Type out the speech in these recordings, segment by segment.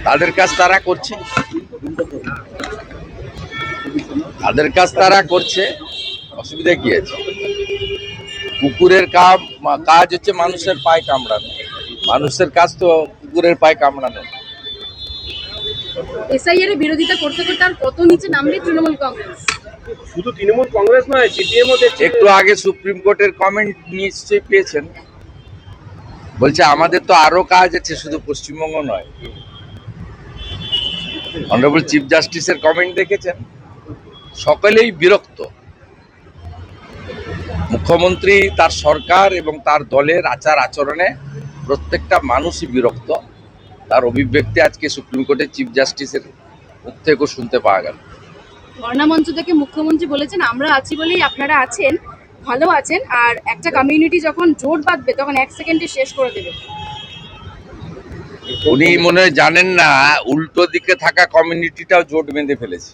তাদের কাজ তারা করছে, অসুবিধা কি আছে? কুকুরের কাজ হচ্ছে মানুষের পায়ে কামড়ানো, মানুষের কাজ তো কুকুরের পায়ে কামড়ানো। এসআইআর এর বিরোধিতা করতে করতে আর কত নিচে নামবে তৃণমূল কংগ্রেস? শুধু তৃণমূল কংগ্রেস নয়, সিপিএমও একটু আগে সুপ্রিম কোর্টের কমেন্ট নিশ্চয়ই পেয়েছেন, বলছে আমাদের তো আরো কাজ আছে, শুধু পশ্চিমবঙ্গ নয়। অনারেবল চিফ জাস্টিসের কমেন্ট দেখেছেন? সকলেই বিরক্ত, মুখ্যমন্ত্রী, তার সরকার এবং তার দলের আচার আচরণে প্রত্যেকটা মানুষই বিরক্ত। তার অভিব্যক্তি আজকে সুপ্রিম কোর্টের চিফ জাস্টিসের মুখ থেকেও শুনতে পাওয়া গেল। ধর্ণা মঞ্চ থেকে মুখ্যমন্ত্রী বলেছেন আমরা আছি বলেই আপনারা আছেন, ভালো আছেন, আর একটা কমিউনিটি যখন জোট বাঁধবে তখন 1 সেকেন্ডে শেষ করে দেবে। উনি মনে হয় জানেন না, উল্টো দিকে থাকা কমিউনিটিটাও জোট বেঁধে ফেলেছে।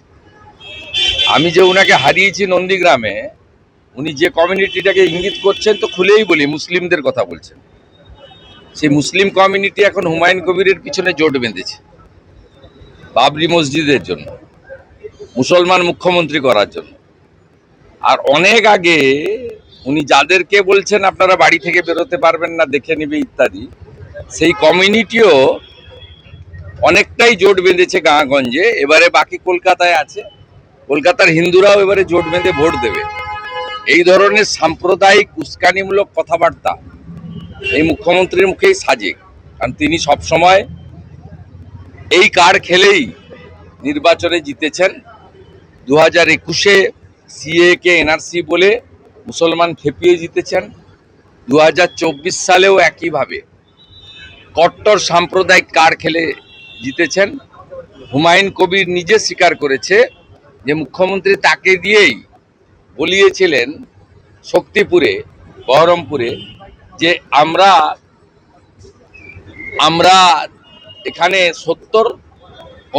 আমি যে উনাকে হারিয়েছি নন্দীগ্রামে, উনি যে কমিউনিটিটাকে ইঙ্গিত করছেন তো খুলেই বলি, মুসলিমদের কথা বলছেন। সেই মুসলিম কমিউনিটি এখন হুমায়ুন কবিরের পিছনে জোট বেঁধেছে বাবরি মসজিদের জন্য, মুসলমান মুখ্যমন্ত্রী করার জন্য। আর অনেক আগে উনি যাদেরকে বলছেন আপনারা বাড়ি থেকে বেরোতে পারবেন না, দেখে নেবে ইত্যাদি, সেই কমিউনিটিও অনেকটাই জোট বেঁধেছে গাঁগঞ্জে। এবারে বাকি কলকাতায় আছে, কলকাতার হিন্দুরাও এবারে জোট বেঁধে ভোট দেবে। এই ধরনের সাম্প্রদায়িক উস্কানিমূলক কথাবার্তা এই মুখ্যমন্ত্রীর মুখেই সাজে, কারণ তিনি সব সময় এই কার্ড খেলেই নির্বাচনে জিতেছেন। 2021-এ সিএ কে এনআরসি বলে মুসলমান খেপিয়ে জিতেছেন। 2024 সালেও একইভাবে কট্টর সাম্প্রদায়িক কার্ড খেলে জিতেছেন। হুমায়ুন কবির নিজে স্বীকার করেছে যে মুখ্যমন্ত্রী তাকে দিয়েই বলিয়েছিলেন শক্তিপুরে, বহরমপুরে, যে আমরা এখানে 70,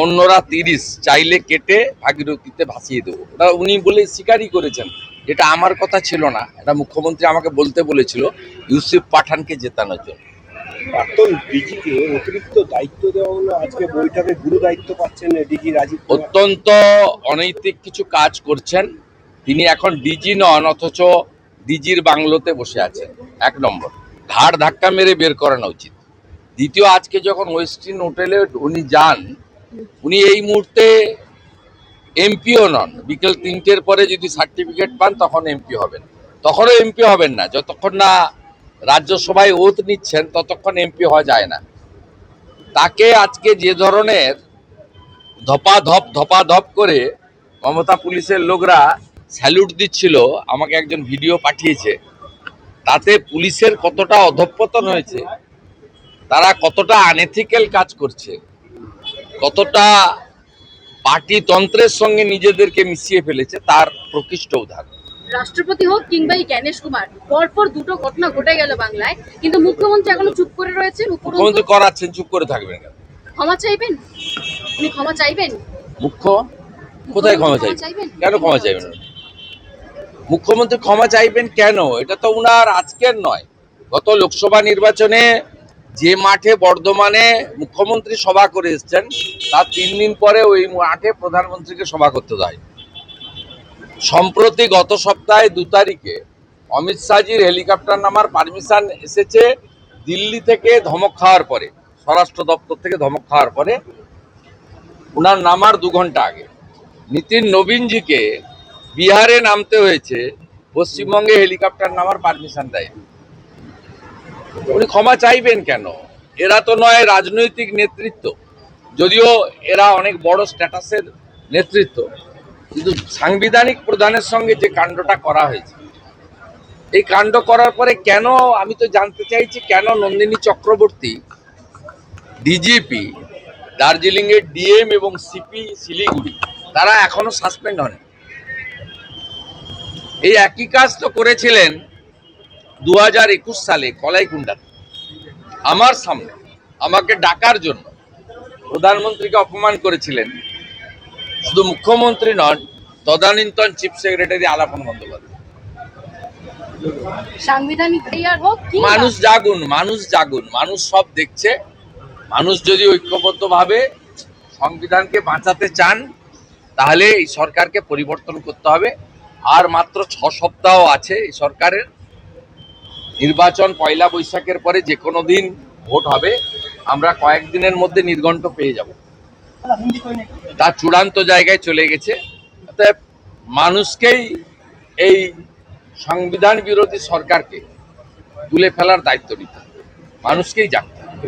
অন্যরা 30, চাইলে কেটে ভাগীরথীতে ভাসিয়ে দেবো। ওটা উনি বলে স্বীকারই করেছেন। এটা আমার কথা ছিল না, এটা মুখ্যমন্ত্রী আমাকে বলতে বলেছিল ইউসুফ পাঠানকে জেতানোর জন্য। প্রাক্তন ডিজিকে অতিরিক্ত দায়িত্ব দেওয়া হলো, আজকে বৈঠকে গুরু দায়িত্ব পাচ্ছেন ডিজি রাজীব। অত্যন্ত অনৈতিক কিছু কাজ করছেন তিনি। এখন ডিজি নন, অথচ ডিজির বাংলোতে বসে আছেন। 1 নম্বর, ঘাড় ধাক্কা মেরে বের করানো উচিত। দ্বিতীয়, আজকে যখন ওয়েস্টিন হোটেলে উনি যান, উনি এই মুহূর্তে এমপিও নন। বিকেল 3টের পরে যদি সার্টিফিকেট পান তখন এমপি হবেন। তখনও এমপি হবেন না, যতক্ষণ না রাজ্যসভায় ওথ নিচ্ছেন ততক্ষণ এমপি হওয়া যায় না। তাকে আজকে যে ধরনের ধপাধপ করে মমতা পুলিশের লোকরা স্যালুট দিচ্ছিল, আমাকে একজন ভিডিও পাঠিয়েছে, তাতে পুলিশের কতটা অধঃপতন হয়েছে, তারা কতটা আনএথিক্যাল কাজ করছে, কতটা পার্টিতন্ত্রের সঙ্গে নিজেদেরকে মিশিয়ে ফেলেছে, তার প্রকৃষ্ট উদাহরণ। রাষ্ট্রপতি হোক কিংবা এই জ্ঞানেশ কুমার, পরপর দুটো ঘটনা ঘটে গেল বাংলায়, কিন্তু মুখ্যমন্ত্রী এখনো চুপ করে রয়েছে। মুখ্যমন্ত্রী করাচ্ছেন, চুপ করে থাকবেন কেন? ক্ষমা চাইবেন? উনি ক্ষমা চাইবেন? কোথায় ক্ষমা চাইবেন? কেন ক্ষমা চাইবেন? মুখ্যমন্ত্রী ক্ষমা চাইবেন কেন? এটা তো উনার আজকের নয়। গত লোকসভা নির্বাচনে যে মাঠে বর্ধমানে মুখ্যমন্ত্রী সভা করে এসছেন, তার 3 দিন পরে ওই মাঠে প্রধানমন্ত্রীকে সভা করতে দেয়। সম্প্রতি গত সপ্তাহে 2 তারিখে অমিত শাহজির হেলিকপ্টার নামার পারমিশন এসেছে দিল্লি থেকে ধমক খাওয়ার পরে, স্বরাষ্ট্র দপ্তর থেকে ধমক খাওয়ার পরে। উনার নামার 2 ঘন্টা আগে নীতিন নবীনজিকে বিহারে নামতে হয়েছে, পশ্চিমবঙ্গে হেলিকপ্টার নামার পারমিশন দেয়। উনি ক্ষমা চাইবেন কেন? এরা তো নয় রাজনৈতিক নেতৃত্ব, যদিও এরা অনেক বড় স্ট্যাটাসের নেতৃত্ব, কিন্তু সাংবিধানিক প্রধানের সঙ্গে যে কাণ্ডটা করা হয়েছে, এই কাণ্ড করার পরে কেন, আমি তো জানতে চাইছি কেন নন্দিনী চক্রবর্তী, ডিজিপি দার্জিলিং এর ডিএম এবং সিপি শিলিগুড়ি, তারা এখনো সাসপেন্ড হন। এই একই কাজ তো করেছিলেন 2021 সালে কলাইকুণ্ডাতে আমার সামনে, আমাকে ডাকার জন্য প্রধানমন্ত্রীকে অপমান করেছিলেন। শুধু মুখ্যমন্ত্রী নন, তদানীন্তন চিফ সেক্রেটারি আলাপন বন্দ্যোপাধ্যায়। সাংবিধানিক হোক, মানুষ জাগুন, মানুষ সব দেখছে। মানুষ যদি ঐক্যবদ্ধভাবে সংবিধানকে বাঁচাতে চান তাহলে এই সরকারকে পরিবর্তন করতে হবে। আর মাত্র 6 সপ্তাহ আছে এই সরকারের। নির্বাচন পয়লা বৈশাখের পরে যে কোনো দিন ভোট হবে, আমরা কয়েকদিনের মধ্যে নির্ঘণ্ট পেয়ে যাব। তার চূড়ান্ত জায়গায় চলে গেছে। অতএব মানুষকেই এই সংবিধান বিরোধী সরকারকে তুলে ফেলার দায়িত্ব নিতে হবে, মানুষকেই জানতে হবে।